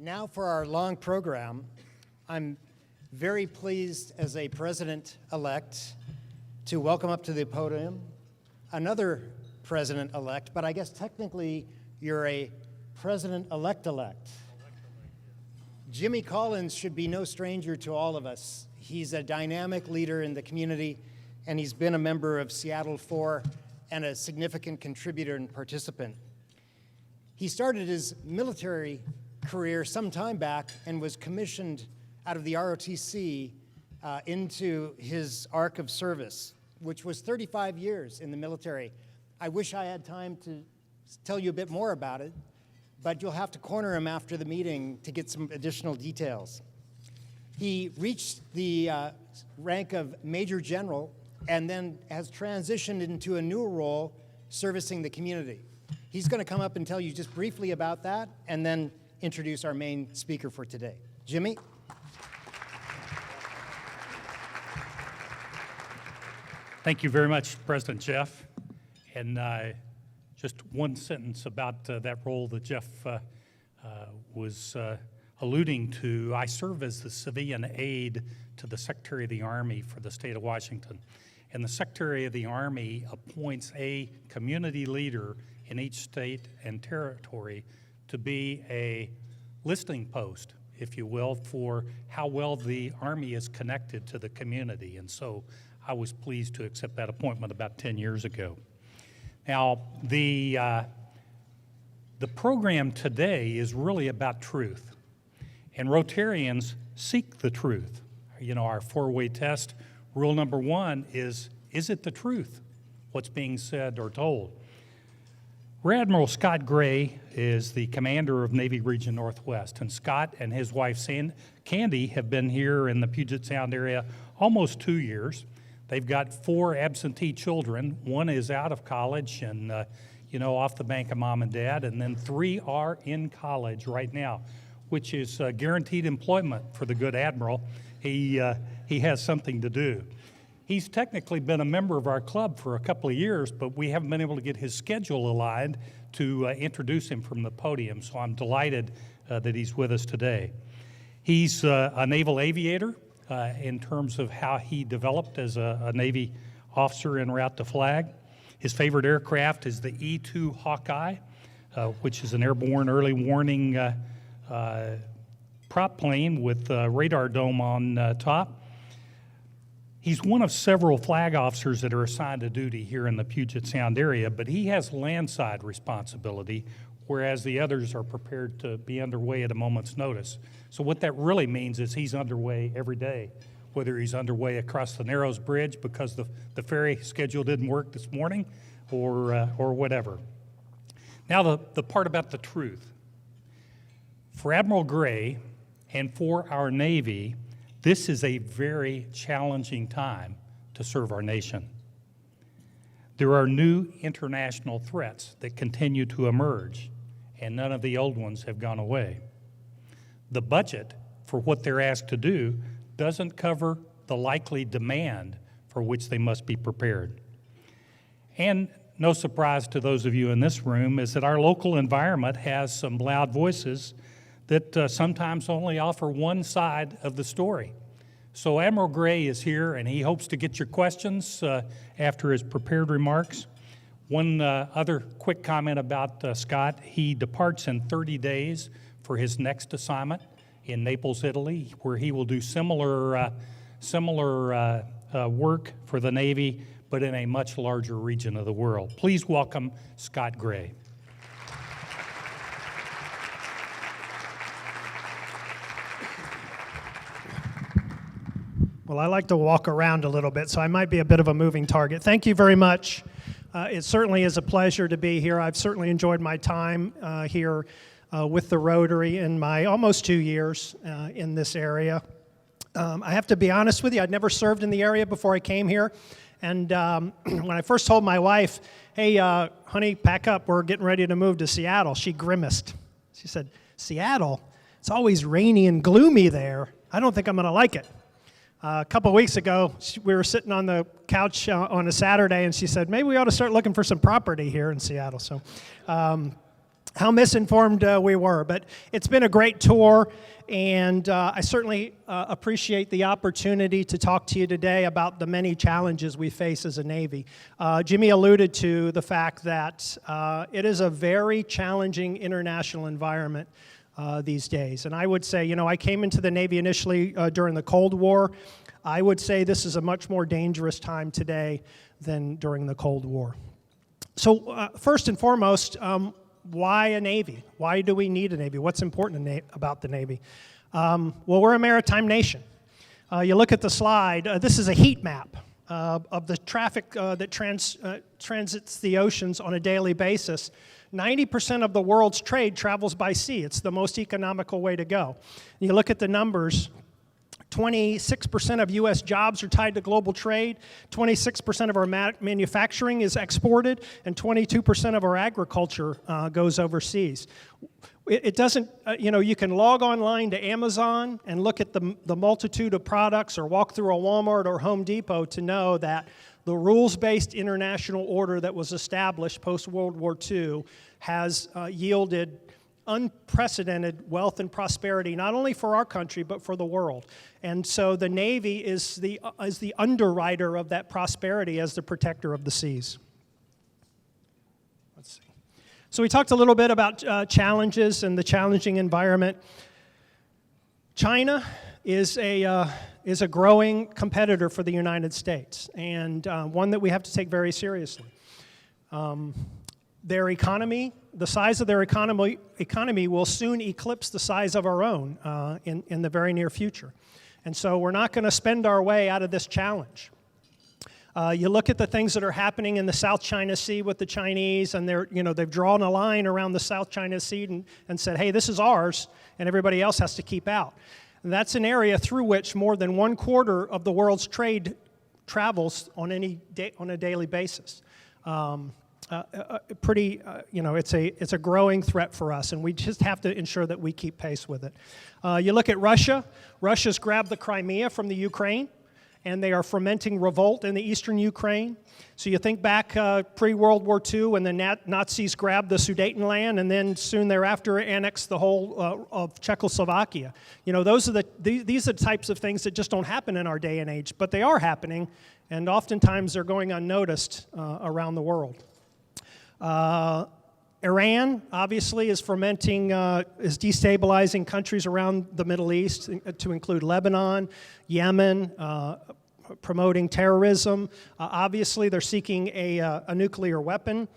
Now for our long program, I'm very pleased as a president-elect to welcome up to the podium another president-elect, but I guess technically you're a president-elect-elect. Jimmy Collins should be no stranger to all of us. He's a dynamic leader in the community, and he's been a member of Seattle 4 and a significant contributor and participant. He started his military career some time back and was commissioned out of the ROTC into his arc of service, which was 35 years in the military. I wish I had time to tell you a bit more about it, but you'll have to corner him after the meeting to get some additional details. He reached the rank of Major General and then has transitioned into a new role servicing the community. He's going to come up and tell you just briefly about that and then introduce our main speaker for today. Jimmy? Thank you very much, President Jeff. And just one sentence about that role that Jeff was alluding to. I serve as the civilian aide to the Secretary of the Army for the state of Washington. And the Secretary of the Army appoints a community leader in each state and territory to be a listening post, if you will, for how well the Army is connected to the community. And so I was pleased to accept that appointment about 10 years ago. Now, the program today is really about truth. And Rotarians seek the truth. You know, our four-way test, rule number one is it the truth, what's being said or told? Rear Admiral Scott Gray is the commander of Navy Region Northwest, and Scott and his wife Candy have been here in the Puget Sound area almost 2 years. They've got 4 absentee children. One is out of college and, off the bank of mom and dad, and then 3 are in college right now, which is guaranteed employment for the good Admiral. He has something to do. He's technically been a member of our club for a couple of years, but we haven't been able to get his schedule aligned to introduce him from the podium, so I'm delighted that he's with us today. He's a naval aviator in terms of how he developed as a Navy officer en route to flag. His favorite aircraft is the E-2 Hawkeye, which is an airborne early warning prop plane with a radar dome on top. He's one of several flag officers that are assigned to duty here in the Puget Sound area, but he has landside responsibility, whereas the others are prepared to be underway at a moment's notice. So what that really means is he's underway every day, whether he's underway across the Narrows Bridge because the ferry schedule didn't work this morning or whatever. Now the part about the truth. For Admiral Gray and for our Navy, this is a very challenging time to serve our nation. There are new international threats that continue to emerge, and none of the old ones have gone away. The budget for what they're asked to do doesn't cover the likely demand for which they must be prepared. And no surprise to those of you in this room is that our local environment has some loud voices that sometimes only offer one side of the story. So Admiral Gray is here, and he hopes to get your questions after his prepared remarks. One other quick comment about Scott, he departs in 30 days for his next assignment in Naples, Italy, where he will do similar work for the Navy, but in a much larger region of the world. Please welcome Scott Gray. Well, I like to walk around a little bit, so I might be a bit of a moving target. Thank you very much. It certainly is a pleasure to be here. I've certainly enjoyed my time here with the Rotary in my almost 2 years in this area. I have to be honest with you, I'd never served in the area before I came here. And when I first told my wife, hey, honey, pack up, we're getting ready to move to Seattle, she grimaced. She said, Seattle? It's always rainy and gloomy there. I don't think I'm going to like it. A couple of weeks ago, we were sitting on the couch on a Saturday, and she said, maybe we ought to start looking for some property here in Seattle. So how misinformed we were. But it's been a great tour, and I certainly appreciate the opportunity to talk to you today about the many challenges we face as a Navy. Jimmy alluded to the fact that it is a very challenging international environment these days. And I would say, I came into the Navy initially during the Cold War. I would say this is a much more dangerous time today than during the Cold War. So first and foremost, why a Navy? Why do we need a Navy? What's important about the Navy? Well, we're a maritime nation. You look at the slide, this is a heat map of the traffic that transits the oceans on a daily basis. 90% of the world's trade travels by sea. It's the most economical way to go. You look at the numbers, 26% of U.S. jobs are tied to global trade, 26% of our manufacturing is exported, and 22% of our agriculture goes overseas. It doesn't, you can log online to Amazon and look at the multitude of products or walk through a Walmart or Home Depot to know that the rules-based international order that was established post-World War II has yielded unprecedented wealth and prosperity, not only for our country, but for the world. And so the Navy is the underwriter of that prosperity as the protector of the seas. Let's see. So we talked a little bit about challenges and the challenging environment. China is a growing competitor for the United States, and one that we have to take very seriously. Their economy, the size of their economy will soon eclipse the size of our own in the very near future. And so we're not going to spend our way out of this challenge. You look at the things that are happening in the South China Sea with the Chinese, and they've drawn a line around the South China Sea and said, hey, this is ours, and everybody else has to keep out. And that's an area through which more than 1/4 of the world's trade travels on a daily basis. It's a growing threat for us, and we just have to ensure that we keep pace with it. You look at Russia. Russia's grabbed the Crimea from the Ukraine, and they are fomenting revolt in the eastern Ukraine. So you think back pre-World War II when the Nazis grabbed the Sudetenland and then soon thereafter annexed the whole of Czechoslovakia. These are the types of things that just don't happen in our day and age, but they are happening, and oftentimes they're going unnoticed around the world. Iran, obviously, is destabilizing countries around the Middle East, to include Lebanon, Yemen, promoting terrorism. Obviously, they're seeking a nuclear weapon.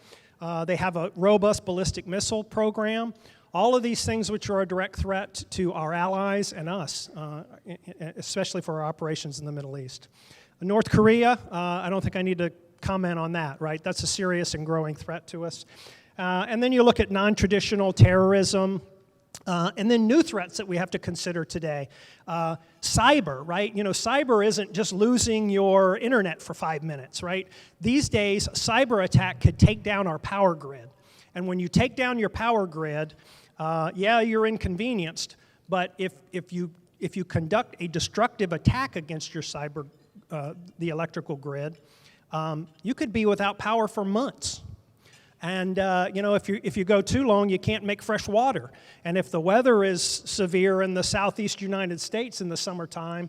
They have a robust ballistic missile program. All of these things which are a direct threat to our allies and us, especially for our operations in the Middle East. North Korea, I don't think I need to comment on that, right? That's a serious and growing threat to us. And then you look at non-traditional terrorism, and then new threats that we have to consider today. Cyber, right? Cyber isn't just losing your internet for 5 minutes, right? These days, cyber attack could take down our power grid. And when you take down your power grid, you're inconvenienced, but if you conduct a destructive attack against your the electrical grid, you could be without power for months. And if you go too long, you can't make fresh water. And if the weather is severe in the southeast United States in the summertime,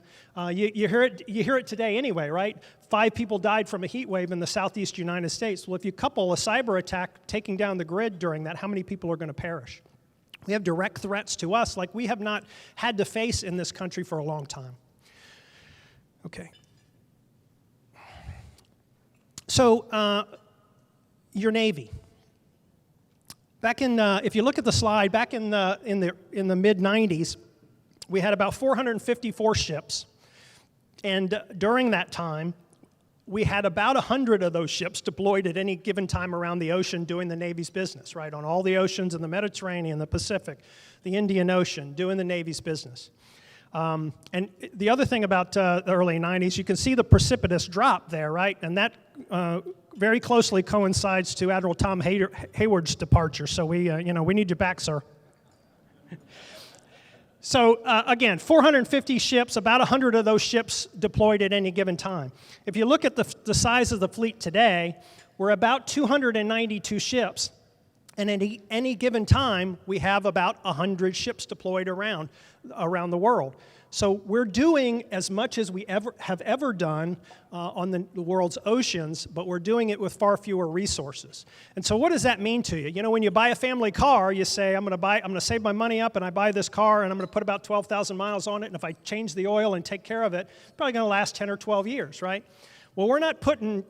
you hear it today anyway, right? 5 people died from a heat wave in the southeast United States. Well, if you couple a cyber attack taking down the grid during that, how many people are going to perish? We have direct threats to us like we have not had to face in this country for a long time. Okay. So, your Navy. Back in, if you look at the slide, back in the mid-90s, we had about 454 ships, and during that time, we had about 100 of those ships deployed at any given time around the ocean doing the Navy's business, right? On all the oceans in the Mediterranean, the Pacific, the Indian Ocean, doing the Navy's business. And the other thing about the early 90s, you can see the precipitous drop there, right? And that very closely coincides to Admiral Tom Hayward's departure. So we need you back, sir. So again, 450 ships, about 100 of those ships deployed at any given time. If you look at the size of the fleet today, we're about 292 ships. And at any given time, we have about 100 ships deployed around the world. So we're doing as much as we have ever done on the world's oceans, but we're doing it with far fewer resources. And so what does that mean to you? You know, when you buy a family car, you say, I'm going to save my money up, and I buy this car, and I'm going to put about 12,000 miles on it, and if I change the oil and take care of it, it's probably going to last 10 or 12 years, right? Well, we're not putting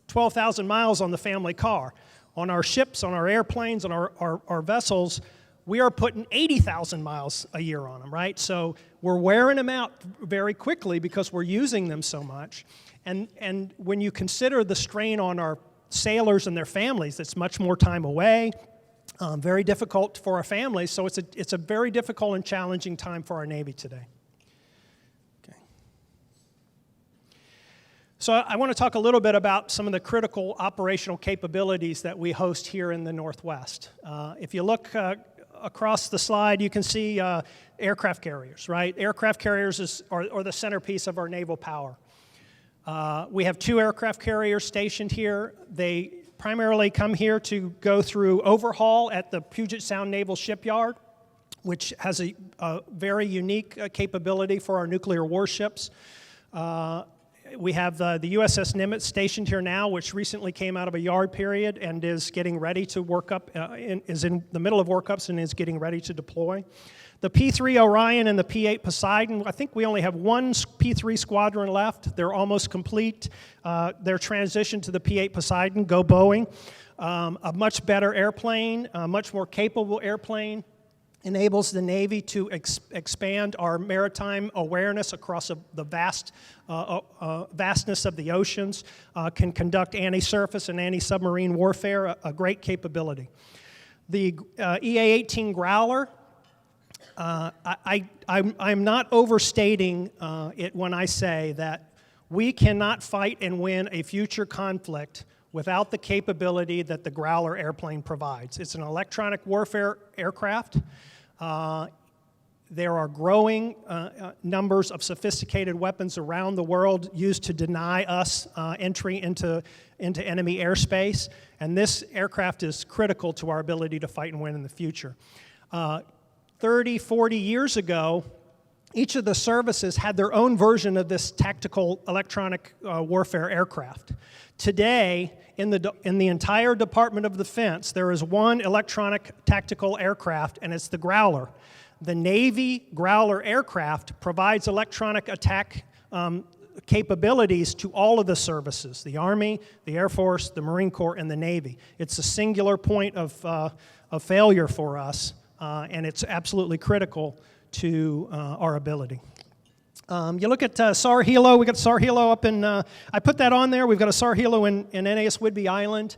12,000 miles on the family car. On our ships, on our airplanes, on our vessels, we are putting 80,000 miles a year on them, right? So we're wearing them out very quickly because we're using them so much. And when you consider the strain on our sailors and their families, it's much more time away, very difficult for our families. So it's a very difficult and challenging time for our Navy today. Okay. So I want to talk a little bit about some of the critical operational capabilities that we host here in the Northwest. If you look across the slide, you can see aircraft carriers, right? Aircraft carriers are the centerpiece of our naval power. We have 2 aircraft carriers stationed here. They primarily come here to go through overhaul at the Puget Sound Naval Shipyard, which has a very unique capability for our nuclear warships. We have the USS Nimitz stationed here now, which recently came out of a yard period and is getting ready to work up, is in the middle of workups and is getting ready to deploy. The P-3 Orion and the P-8 Poseidon, I think we only have one P-3 squadron left. They're almost complete. Their transition to the P-8 Poseidon, go Boeing. A much better airplane, a much more capable airplane, enables the Navy to expand our maritime awareness across the vastness of the oceans, can conduct anti-surface and anti-submarine warfare, a great capability. The EA-18 Growler, I'm not overstating it when I say that we cannot fight and win a future conflict without the capability that the Growler airplane provides. It's an electronic warfare aircraft. There are growing numbers of sophisticated weapons around the world used to deny us entry into enemy airspace, and this aircraft is critical to our ability to fight and win in the future. 30, 40 years ago, each of the services had their own version of this tactical electronic warfare aircraft. Today, in the entire Department of Defense, there is one electronic tactical aircraft, and it's the Growler. The Navy Growler aircraft provides electronic attack capabilities to all of the services, the Army, the Air Force, the Marine Corps, and the Navy. It's a singular point of failure for us, and it's absolutely critical to our ability. You look at SAR Hilo. We got SAR Hilo up in, I put that on there. We've got a SAR Hilo in NAS Whidbey Island.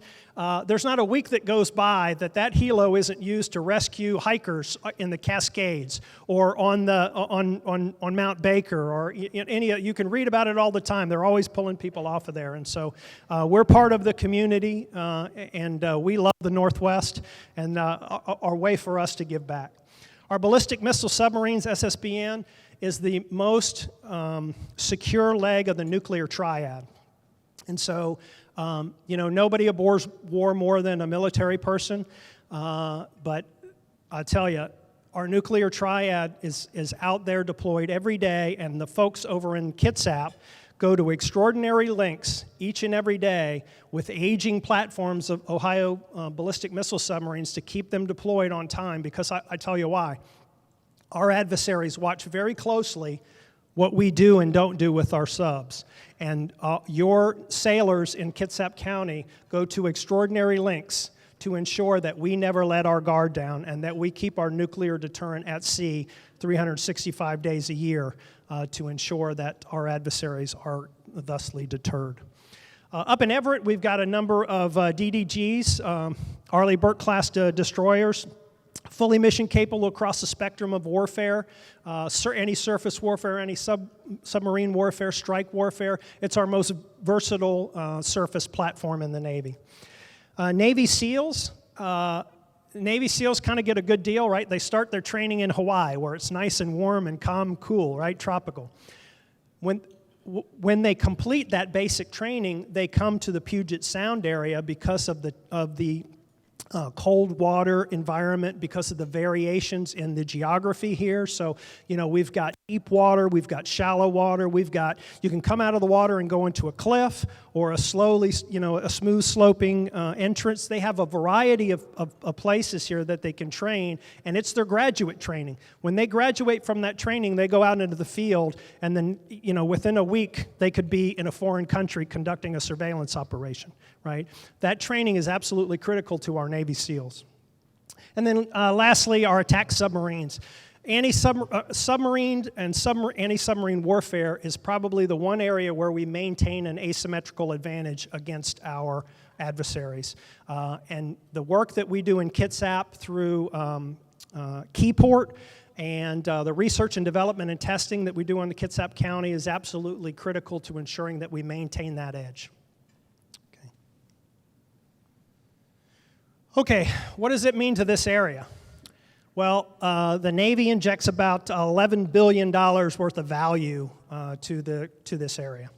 There's not a week that goes by that Hilo isn't used to rescue hikers in the Cascades or on Mount Baker or any. You can read about it all the time. They're always pulling people off of there, and so we're part of the community, and we love the Northwest, and our way for us to give back. Our ballistic missile submarines, SSBN, is the most secure leg of the nuclear triad. And so, nobody abhors war more than a military person, but I tell you, our nuclear triad is out there deployed every day, and the folks over in Kitsap go to extraordinary lengths each and every day with aging platforms of Ohio ballistic missile submarines to keep them deployed on time, because I tell you why. Our adversaries watch very closely what we do and don't do with our subs. And your sailors in Kitsap County go to extraordinary lengths to ensure that we never let our guard down and that we keep our nuclear deterrent at sea 365 days a year to ensure that our adversaries are thusly deterred. Up in Everett, we've got a number of DDGs, Arleigh Burke-class destroyers, fully mission capable across the spectrum of warfare, any surface warfare, any submarine warfare, strike warfare. It's our most versatile surface platform in the Navy. Navy SEALs. Navy SEALs kind of get a good deal, right? They start their training in Hawaii, where it's nice and warm and calm, cool, right? Tropical. When they complete that basic training, they come to the Puget Sound area because of the cold water environment because of the variations in the geography here. So, we've got deep water, we've got shallow water, you can come out of the water and go into a cliff or a smooth sloping entrance. They have a variety of places here that they can train, and it's their graduate training. When they graduate from that training, they go out into the field, and then, within a week, they could be in a foreign country conducting a surveillance operation, right? That training is absolutely critical to our Navy SEALs. And then lastly, our attack submarines. Anti-submarine warfare is probably the one area where we maintain an asymmetrical advantage against our adversaries. And the work that we do in Kitsap through Keyport and the research and development and testing that we do in the Kitsap County is absolutely critical to ensuring that we maintain that edge. Okay, what does it mean to this area? Well, the Navy injects about $11 billion worth of value to this area.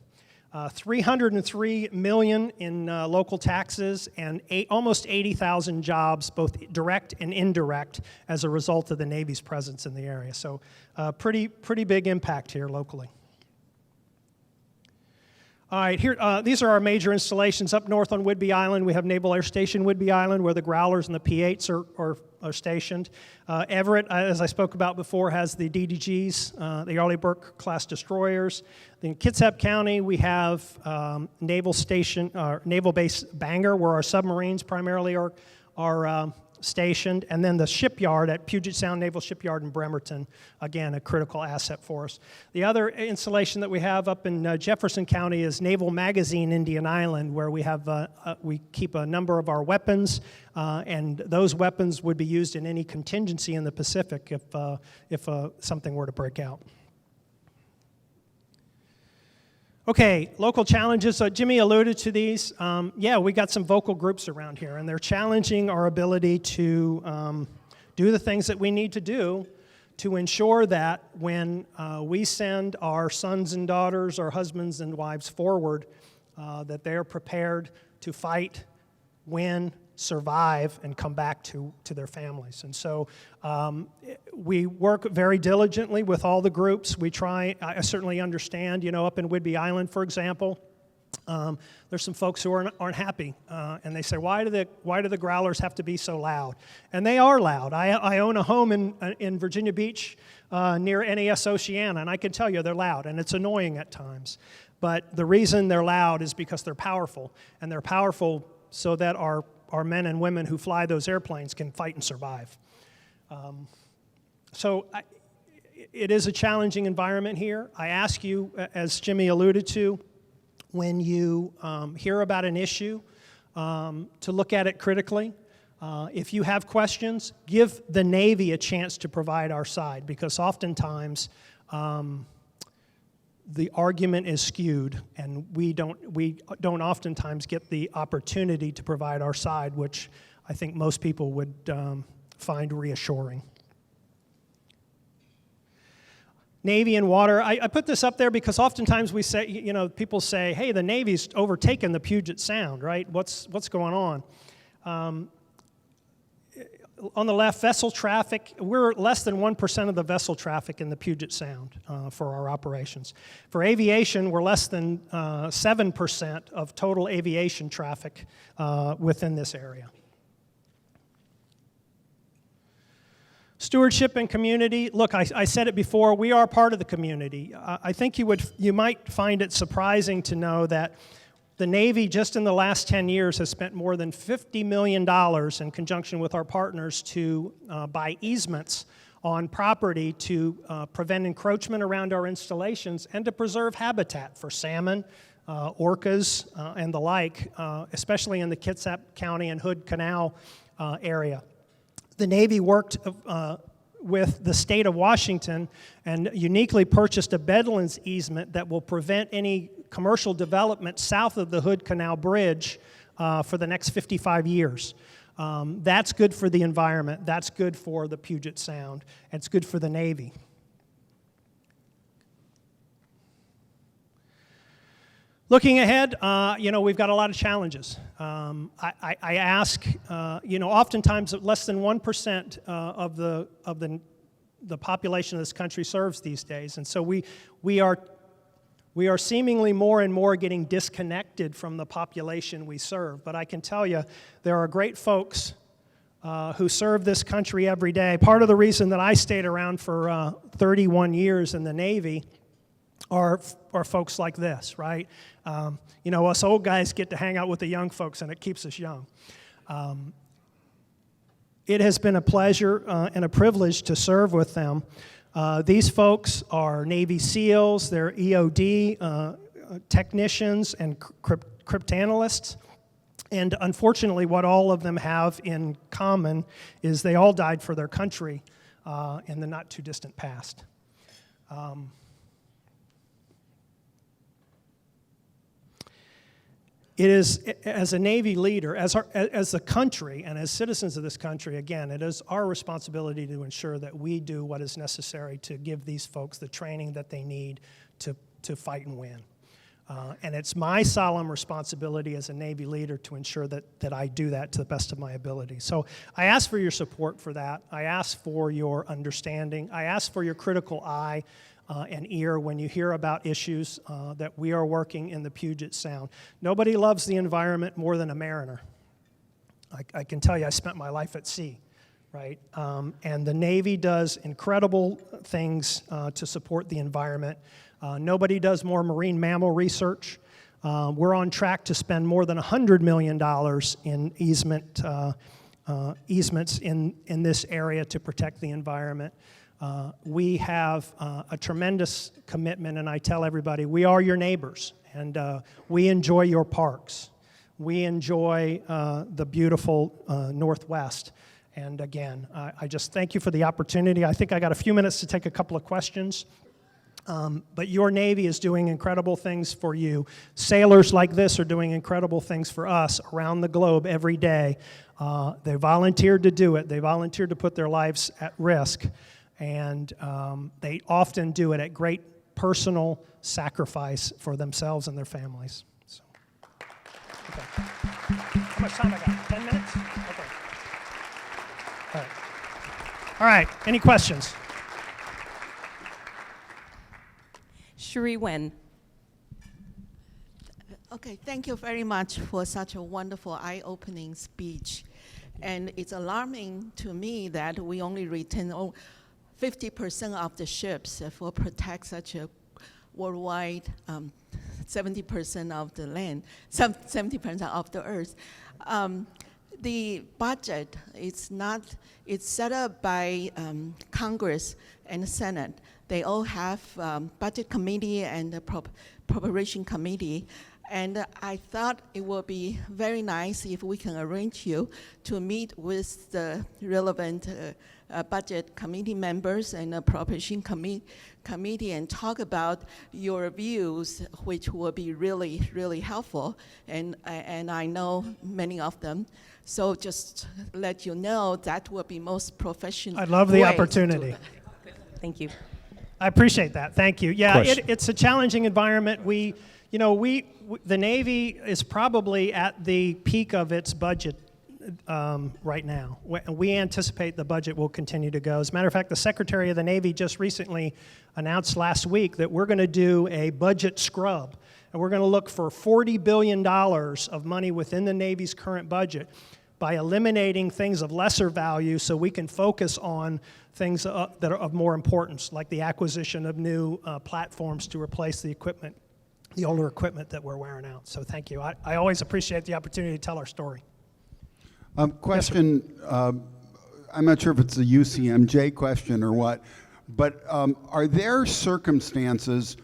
$303 million in local taxes and almost 80,000 jobs, both direct and indirect, as a result of the Navy's presence in the area. So pretty big impact here locally. All right, here, these are our major installations. Up north on Whidbey Island, we have Naval Air Station Whidbey Island, where the Growlers and the P-8s are stationed. Everett, as I spoke about before, has the DDGs, the Arleigh Burke class destroyers. In Kitsap County, we have Naval Base Bangor, where our submarines primarily are stationed, and then the shipyard at Puget Sound Naval Shipyard in Bremerton, again, a critical asset for us. The other installation that we have up in Jefferson County is Naval Magazine Indian Island, where we keep a number of our weapons, and those weapons would be used in any contingency in the Pacific if something were to break out. Okay, local challenges. Jimmy alluded to these. We got some vocal groups around here, and they're challenging our ability to do the things that we need to do to ensure that when we send our sons and daughters, our husbands and wives forward, that they're prepared to fight, win, survive, and come back to their families. And so we work very diligently with all the groups. We try, I certainly understand, up in Whidbey Island, for example, there's some folks who aren't happy, and they say, why do the Growlers have to be so loud? And they are loud. I own a home in Virginia Beach near NAS Oceana, and I can tell you they're loud, and it's annoying at times. But the reason they're loud is because they're powerful, and they're powerful so that our men and women who fly those airplanes can fight and survive. It is a challenging environment here. I ask you, as Jimmy alluded to, when you hear about an issue, to look at it critically. If you have questions, give the Navy a chance to provide our side, because oftentimes the argument is skewed, and we don't oftentimes get the opportunity to provide our side, which I think most people would find reassuring. Navy and water. I put this up there because oftentimes we say, people say, hey, the Navy's overtaken the Puget Sound, right? What's going on? On the left, vessel traffic, we're less than 1% of the vessel traffic in the Puget Sound for our operations. For aviation, we're less than 7% of total aviation traffic within this area. Stewardship and community. Look, I said it before, we are part of the community. I think you might find it surprising to know that the Navy, just in the last 10 years, has spent more than $50 million in conjunction with our partners to buy easements on property to prevent encroachment around our installations and to preserve habitat for salmon, orcas, and the like, especially in the Kitsap County and Hood Canal area. The Navy worked with the state of Washington and uniquely purchased a Bedlands easement that will prevent any commercial development south of the Hood Canal Bridge for the next 55 years. That's good for the environment. That's good for the Puget Sound. It's good for the Navy. Looking ahead, we've got a lot of challenges. I ask, oftentimes less than 1% of the population of this country serves these days, and so we are seemingly more and more getting disconnected from the population we serve. But I can tell you, there are great folks who serve this country every day. Part of the reason that I stayed around for 31 years in the Navy are folks like this, right? Us old guys get to hang out with the young folks, and it keeps us young. It has been a pleasure and a privilege to serve with them. These folks are Navy SEALs, they're EOD technicians and cryptanalysts. And unfortunately, what all of them have in common is they all died for their country in the not-too-distant past. It is, as a Navy leader, as the country and as citizens of this country, again, it is our responsibility to ensure that we do what is necessary to give these folks the training that they need to fight and win. And it's my solemn responsibility as a Navy leader to ensure that I do that to the best of my ability. So I ask for your support for that. I ask for your understanding. I ask for your critical eye and ear when you hear about issues that we are working in the Puget Sound. Nobody loves the environment more than a mariner. I can tell you, I spent my life at sea, right? And the Navy does incredible things to support the environment. Nobody does more marine mammal research. We're on track to spend more than $100 million in easements in this area to protect the environment. We have a tremendous commitment, and I tell everybody, we are your neighbors, and we enjoy your parks. We enjoy the beautiful Northwest. And again, I just thank you for the opportunity. I think I got a few minutes to take a couple of questions. But your Navy is doing incredible things for you. Sailors like this are doing incredible things for us around the globe every day. They volunteered to do it. They volunteered to put their lives at risk. And they often do it at great personal sacrifice for themselves and their families. So, okay. How much time I got? 10 minutes? Okay. All right. All right. Any questions? Sheree Wen. Okay, thank you very much for such a wonderful eye-opening speech. And it's alarming to me that we only retain 50% of the ships for protect such a worldwide 70% of the land, 70% of the earth. The budget it's set up by Congress and the Senate. They all have budget committee and the preparation committee. And I thought it would be very nice if we can arrange you to meet with the relevant budget committee members and the preparation committee and talk about your views, which will be really, really helpful. And I know many of them. So just let you know that will be most professional. I'd love the opportunity. Thank you. I appreciate that. Thank you. Yeah, it's a challenging environment. The Navy is probably at the peak of its budget right now. We anticipate the budget will continue to go. As a matter of fact, the Secretary of the Navy just recently announced last week that we're going to do a budget scrub, and we're going to look for $40 billion of money within the Navy's current budget by eliminating things of lesser value so we can focus on things that are of more importance, like the acquisition of new platforms to replace the equipment, the older equipment that we're wearing out. So thank you. I always appreciate the opportunity to tell our story. Question, yes, I'm not sure if it's a UCMJ question or what, but are there circumstances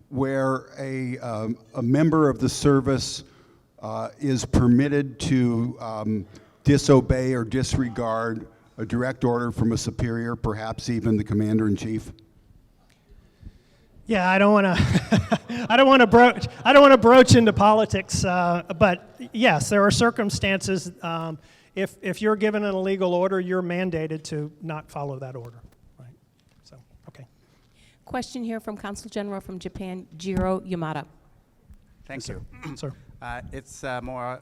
where a member of the service is permitted to disobey or disregard a direct order from a superior, perhaps even the commander-in-chief? Yeah, I don't want to broach into politics, but yes, there are circumstances. If you're given an illegal order, you're mandated to not follow that order, right? So, okay. Question here from Consul General from Japan, Jiro Yamada. Thank you. Sir. It's more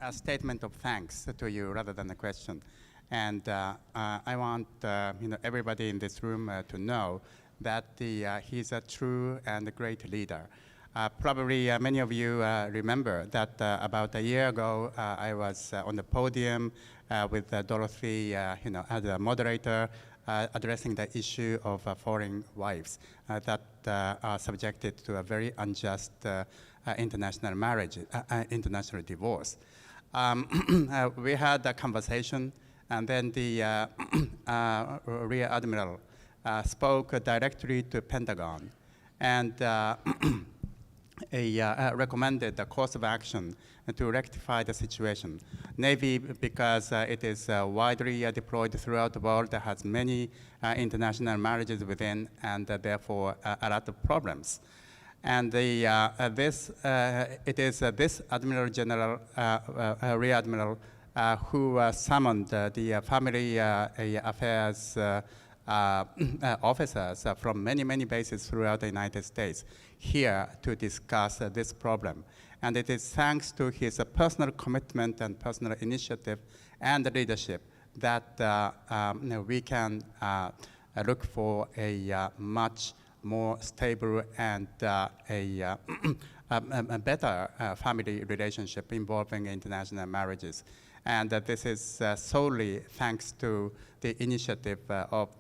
a statement of thanks to you rather than a question. And I want everybody in this room to know that he's a true and a great leader. Probably many of you remember that about a year ago, I was on the podium with Dorothy, as a moderator, addressing the issue of foreign wives that are subjected to a very unjust international marriage, international divorce. We had a conversation, and then the Rear Admiral spoke directly to Pentagon, and recommended a course of action to rectify the situation. Navy, because it is widely deployed throughout the world, has many international marriages within, and therefore a lot of problems. And it is this Admiral General, Rear Admiral, who summoned the family affairs officers from many bases throughout the United States here to discuss this problem. And it is thanks to his personal commitment and personal initiative and leadership that we can look for a much more stable and a better family relationship involving international marriages. And this is solely thanks to the initiative of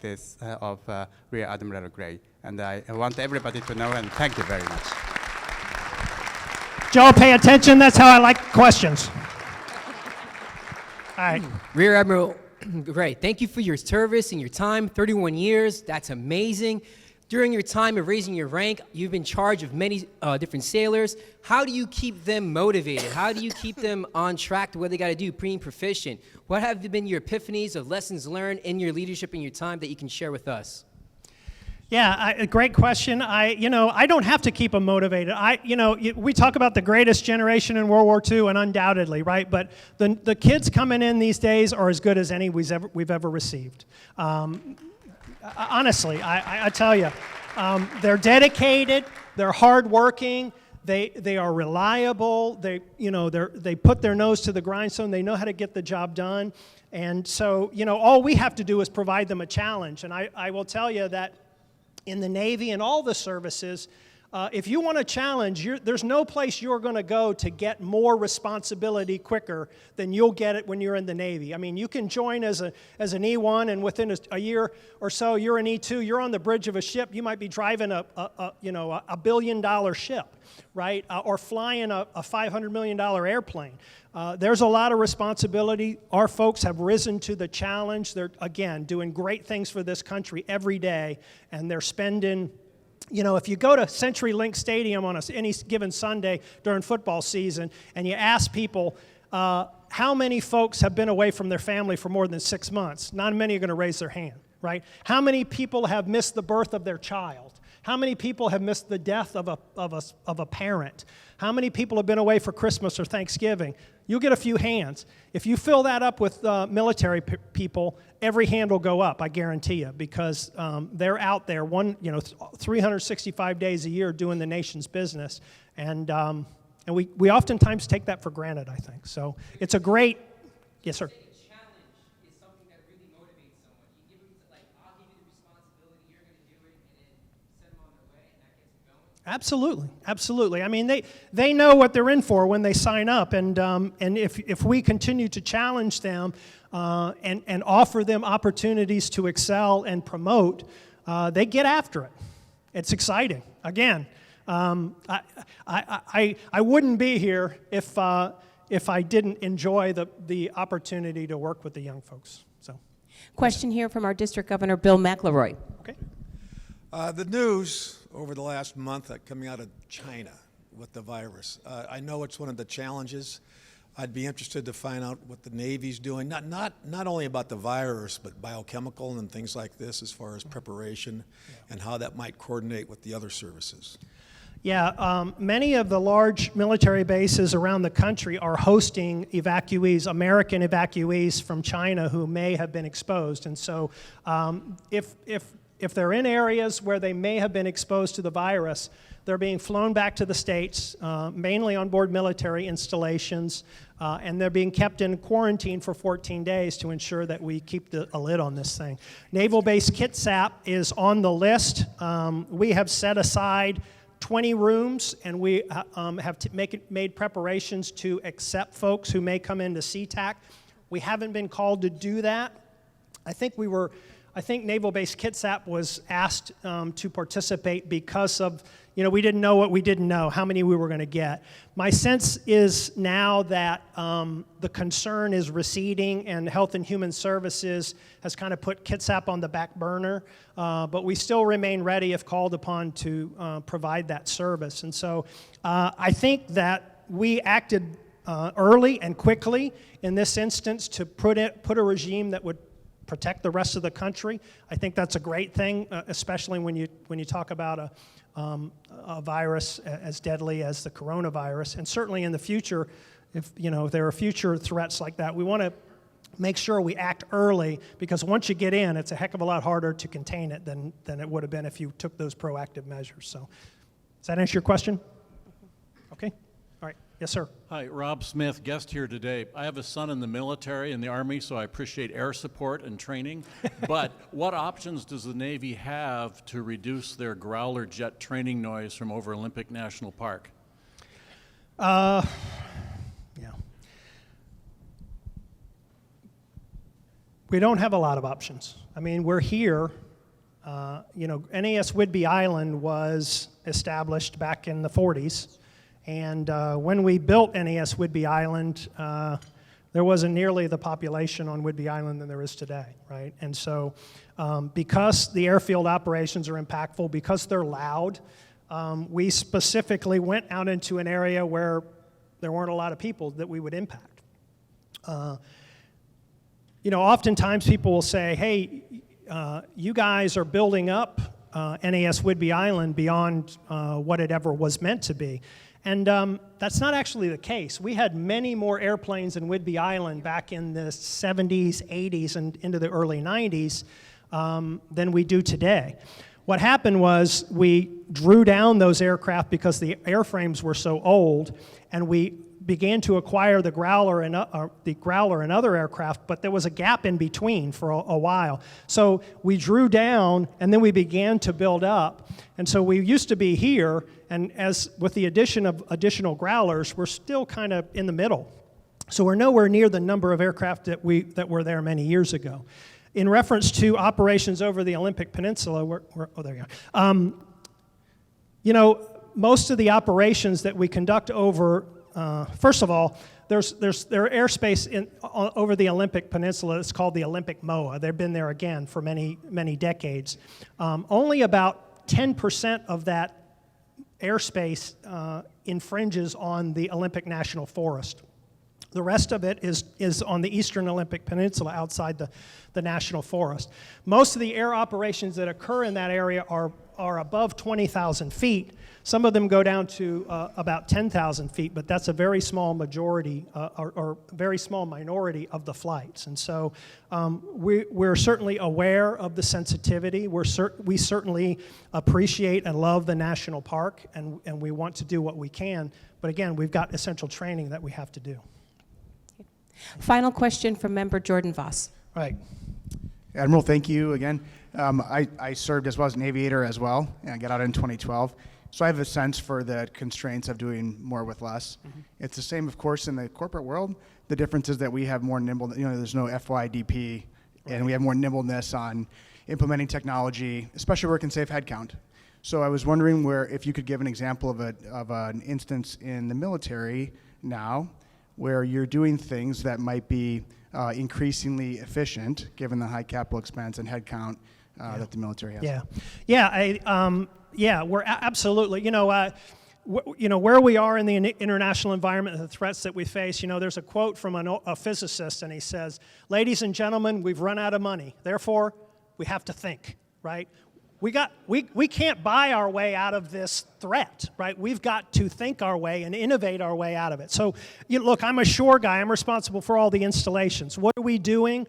Rear Admiral Gray. And I want everybody to know, and thank you very much. Joe, pay attention. That's how I like questions. All right. Rear Admiral Gray, thank you for your service and your time, 31 years. That's amazing. During your time of raising your rank, you've been in charge of many different sailors. How do you keep them motivated? How do you keep them on track to what they got to do, being proficient? What have been your epiphanies of lessons learned in your leadership and your time that you can share with us? Yeah, a great question. I don't have to keep them motivated. We talk about the greatest generation in World War II, and undoubtedly, right? But the kids coming in these days are as good as any we've ever received. Honestly, I tell you, they're dedicated, they're hardworking, they are reliable, they put their nose to the grindstone, they know how to get the job done, and so all we have to do is provide them a challenge. And I will tell you that in the Navy and all the services, if you want a challenge, there's no place you're going to go to get more responsibility quicker than you'll get it when you're in the Navy. I mean, you can join as an E1, and within a year or so, you're an E2. You're on the bridge of a ship. You might be driving a $1 billion ship, right? Or flying a $500 million airplane. There's a lot of responsibility. Our folks have risen to the challenge. They're, again, doing great things for this country every day, and they're spending... if you go to CenturyLink Stadium on any given Sunday during football season and you ask people how many folks have been away from their family for more than 6 months, not many are going to raise their hand, right? How many people have missed the birth of their child? How many people have missed the death of a parent? How many people have been away for Christmas or Thanksgiving? You'll get a few hands. If you fill that up with military people, every hand will go up, I guarantee you, because they're out there 365 days a year doing the nation's business, and we oftentimes take that for granted, I think. So it's a great, yes, sir. Absolutely. I mean, they know what they're in for when they sign up, and if we continue to challenge them and offer them opportunities to excel and promote, they get after it. It's exciting. Again, I wouldn't be here if I didn't enjoy the opportunity to work with the young folks. So, Question here from our District Governor, Bill McElroy. okay. The news over the last month coming out of China with the virus. I know it's one of the challenges. I'd be interested to find out what the Navy's doing, not only about the virus, but biochemical and things like this as far as preparation and how that might coordinate with the other services. Yeah, many of the large military bases around the country are hosting evacuees, American evacuees from China who may have been exposed. And so if if they're in areas where they may have been exposed to the virus, they're being flown back to the States, mainly on board military installations, and they're being kept in quarantine for 14 days to ensure that we keep a lid on this thing. Naval-based Kitsap is on the list. We have set aside 20 rooms, and we have made preparations to accept folks who may come into SeaTac. We haven't been called to do that. I think Naval-based Kitsap was asked to participate because of, we didn't know what we didn't know, how many we were going to get. My sense is now that the concern is receding and Health and Human Services has kind of put Kitsap on the back burner, but we still remain ready if called upon to provide that service. And so I think that we acted early and quickly in this instance to put a regime that would protect the rest of the country. I think that's a great thing, especially when you talk about a virus as deadly as the coronavirus. And certainly in the future, if there are future threats like that, we want to make sure we act early, because once you get in, it's a heck of a lot harder to contain it than it would have been if you took those proactive measures. So, does that answer your question? Okay. All right. Yes, sir. Hi, Rob Smith, guest here today. I have a son in the military, in the Army, so I appreciate air support and training. But what options does the Navy have to reduce their Growler jet training noise from over Olympic National Park? Yeah. We don't have a lot of options. I mean, we're here. NAS Whidbey Island was established back in the 40s. And when we built NAS Whidbey Island, there wasn't nearly the population on Whidbey Island than there is today, right? And so because the airfield operations are impactful, because they're loud, we specifically went out into an area where there weren't a lot of people that we would impact. Oftentimes people will say, hey, you guys are building up NAS Whidbey Island beyond what it ever was meant to be. And that's not actually the case. We had many more airplanes in Whidbey Island back in the 70s, 80s, and into the early 90s than we do today. What happened was we drew down those aircraft because the airframes were so old, and we began to acquire the Growler and other aircraft, but there was a gap in between for a while. So we drew down, and then we began to build up. And so we used to be here, and as with the addition of additional Growlers, we're still kind of in the middle. So we're nowhere near the number of aircraft that were there many years ago. In reference to operations over the Olympic Peninsula, there you go. Most of the operations that we conduct over first of all, there are airspace over the Olympic Peninsula that's called the Olympic MOA. They've been there again for many, many decades. Only about 10% of that airspace infringes on the Olympic National Forest. The rest of it is on the eastern Olympic Peninsula outside the National Forest. Most of the air operations that occur in that area are above 20,000 feet. Some of them go down to about 10,000 feet, but that's a very small majority or very small minority of the flights. And so we're certainly aware of the sensitivity. We certainly appreciate and love the national park, and we want to do what we can. But again, we've got essential training that we have to do. Final question from member Jordan Voss. Right. Admiral, thank you again. I served as well as an aviator as well, and I got out in 2012. So I have a sense for the constraints of doing more with less. Mm-hmm. It's the same, of course, in the corporate world. The difference is that we have more nimble, there's no FYDP, right, and we have more nimbleness on implementing technology, especially where it can save headcount. So I was wondering if you could give an example of an instance in the military now where you're doing things that might be increasingly efficient given the high capital expense and headcount that the military has. We're absolutely. Where we are in the international environment, the threats that we face. There's a quote from a physicist, and he says, "Ladies and gentlemen, we've run out of money. Therefore, we have to think." Right? We can't buy our way out of this threat, right? We've got to think our way and innovate our way out of it. So, look, I'm a shore guy. I'm responsible for all the installations. What are we doing?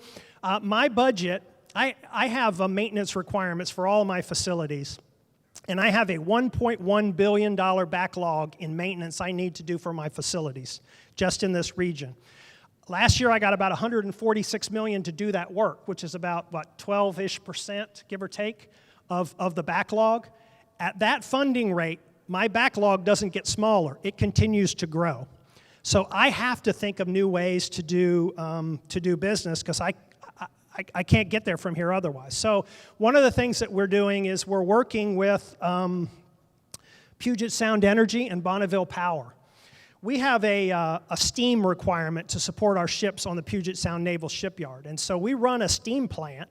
My budget I have maintenance requirements for all my facilities, and I have a $1.1 billion backlog in maintenance I need to do for my facilities, just in this region. Last year, I got about $146 million to do that work, which is about, 12-ish%, give or take, of the backlog. At that funding rate, my backlog doesn't get smaller. It continues to grow. So I have to think of new ways to do business, because I can't get there from here otherwise. So one of the things that we're doing is we're working with Puget Sound Energy and Bonneville Power. We have a steam requirement to support our ships on the Puget Sound Naval Shipyard. And so we run a steam plant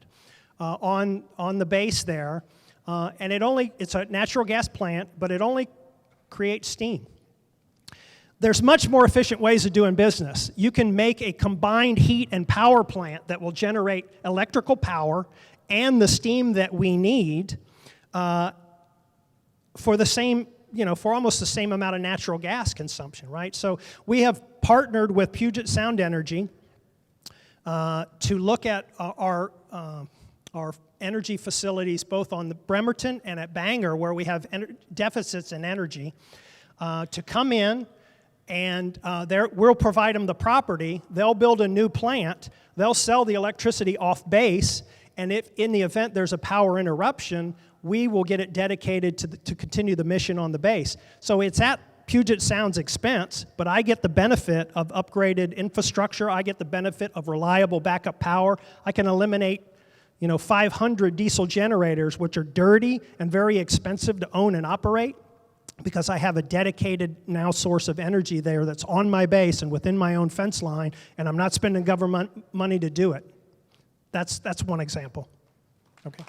on the base there. And it's a natural gas plant, but it only creates steam. There's much more efficient ways of doing business. You can make a combined heat and power plant that will generate electrical power and the steam that we need for the same, for almost the same amount of natural gas consumption, right? So we have partnered with Puget Sound Energy to look at our energy facilities both on the Bremerton and at Bangor, where we have deficits in energy, to come in and we'll provide them the property. They'll build a new plant. They'll sell the electricity off base, and if in the event there's a power interruption, we will get it dedicated to continue the mission on the base. So it's at Puget Sound's expense, but I get the benefit of upgraded infrastructure. I get the benefit of reliable backup power. I can eliminate 500 diesel generators, which are dirty and very expensive to own and operate, because I have a dedicated now source of energy there that's on my base and within my own fence line, and I'm not spending government money to do it. That's one example. Okay.